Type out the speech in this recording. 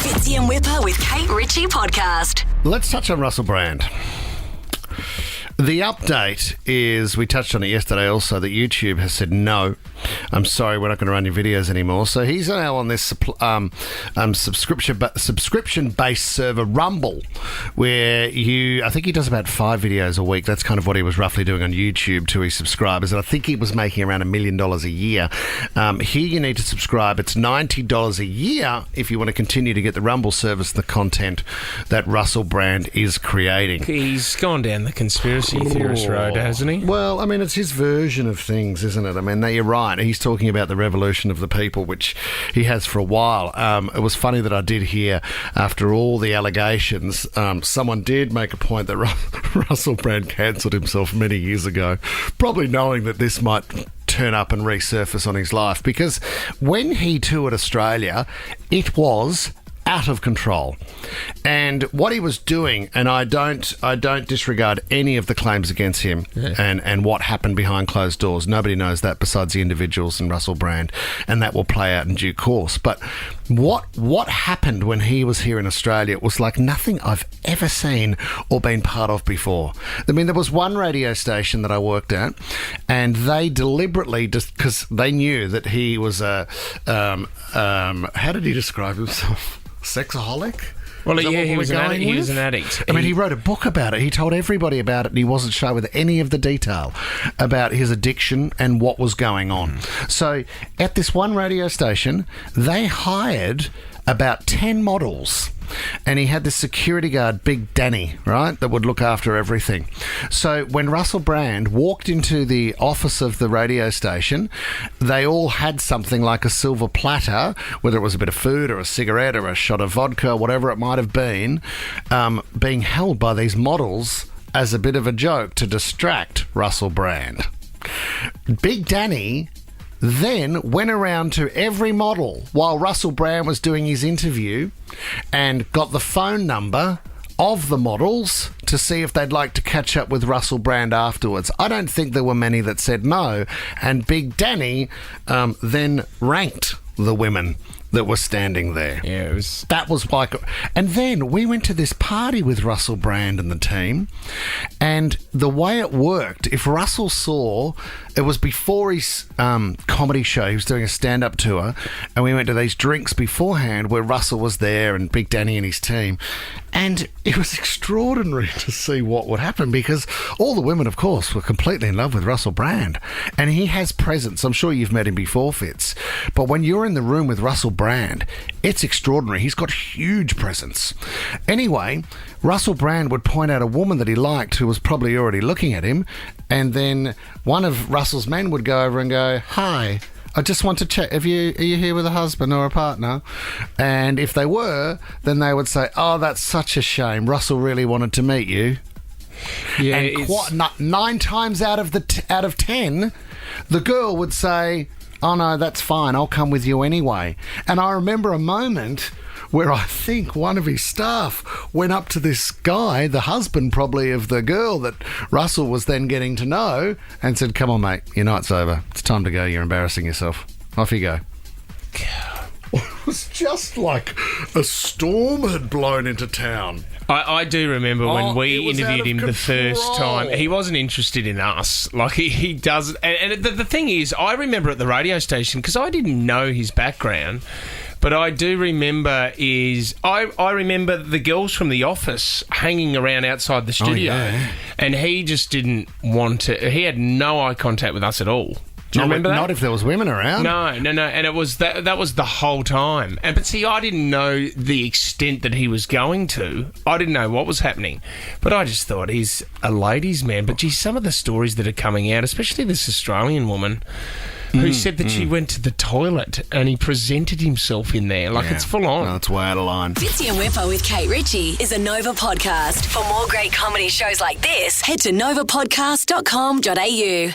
Fitzy and Wippa with Kate Ritchie podcast. Let's touch on Russell Brand. The update is, we touched on it yesterday also, that YouTube has said, no, I'm sorry, we're not going to run your videos anymore. So he's now on this subscription-based server, Rumble, where I think he does about 5 videos a week. That's kind of what he was roughly doing on YouTube to his subscribers. And I think he was making around $1 million a year. Here you need to subscribe. It's $90 a year if you want to continue to get the Rumble service, the content that Russell Brand is creating. He's gone down the conspiracy theorist road, hasn't he? Well, I mean, it's his version of things, isn't it? I mean, you're right. He's talking about the revolution of the people, which he has for a while. It was funny that I did hear, after all the allegations, someone did make a point that Russell Brand cancelled himself many years ago, probably knowing that this might turn up and resurface on his life, because when he toured Australia, it was out of control. And what he was doing, and I don't disregard any of the claims against him, and what happened behind closed doors. Nobody knows that besides the individuals and Russell Brand, and that will play out in due course. But what happened when he was here in Australia was like nothing I've ever seen or been part of before. I mean, there was one radio station that I worked at, and they deliberately, just because they knew that he was how did he describe himself? Sexaholic? Well, yeah, he was an addict. I mean, he wrote a book about it. He told everybody about it, and he wasn't shy with any of the detail about his addiction and what was going on. So at this one radio station, they hired about 10 models, and he had this security guard, Big Danny, right, that would look after everything. So when Russell Brand walked into the office of the radio station, they all had something like a silver platter, whether it was a bit of food or a cigarette or a shot of vodka, whatever it might have been, being held by these models as a bit of a joke to distract Russell Brand. Big Danny then went around to every model while Russell Brand was doing his interview and got the phone number of the models to see if they'd like to catch up with Russell Brand afterwards. I don't think there were many that said no, and Big Danny then ranked the women that were standing there. Yeah, that was like... And then we went to this party with Russell Brand and the team, and the way it worked, if Russell saw... It was before his comedy show. He was doing a stand-up tour, and we went to these drinks beforehand where Russell was there and Big Danny and his team. And it was extraordinary to see what would happen, because all the women, of course, were completely in love with Russell Brand. And he has presence. I'm sure you've met him before, Fitz. But when you're in the room with Russell Brand, it's extraordinary. He's got huge presence. Anyway, Russell Brand would point out a woman that he liked who was probably already looking at him, and then one of Russell's men would go over and go, "Hi, I just want to check, are you here with a husband or a partner?" And if they were, then they would say, "Oh, that's such a shame. Russell really wanted to meet you." Yeah, and 9 times out of 10, the girl would say, "Oh no, that's fine. I'll come with you anyway." And I remember a moment where I think one of his staff went up to this guy, the husband probably of the girl that Russell was then getting to know, and said, "Come on, mate, your night's over. It's time to go. You're embarrassing yourself. Off you go." It was just like a storm had blown into town. I do remember when we interviewed him the first control. time. He wasn't interested in us. Like, he does. And the thing is, I remember at the radio station, because I didn't know his background, but I do remember I remember the girls from the office hanging around outside the studio, and he just didn't want to. He had no eye contact with us at all. Do you remember that? Not if there was women around. No. And it was that was the whole time. But see, I didn't know the extent that he was going to. I didn't know what was happening. But I just thought he's a ladies' man. But geez, some of the stories that are coming out, especially this Australian woman who said that she went to the toilet and he presented himself in there. Like, it's full on. No, it's way out of line. Fitzy and Wippa with Kate Ritchie is a Nova podcast. For more great comedy shows like this, head to novapodcast.com.au.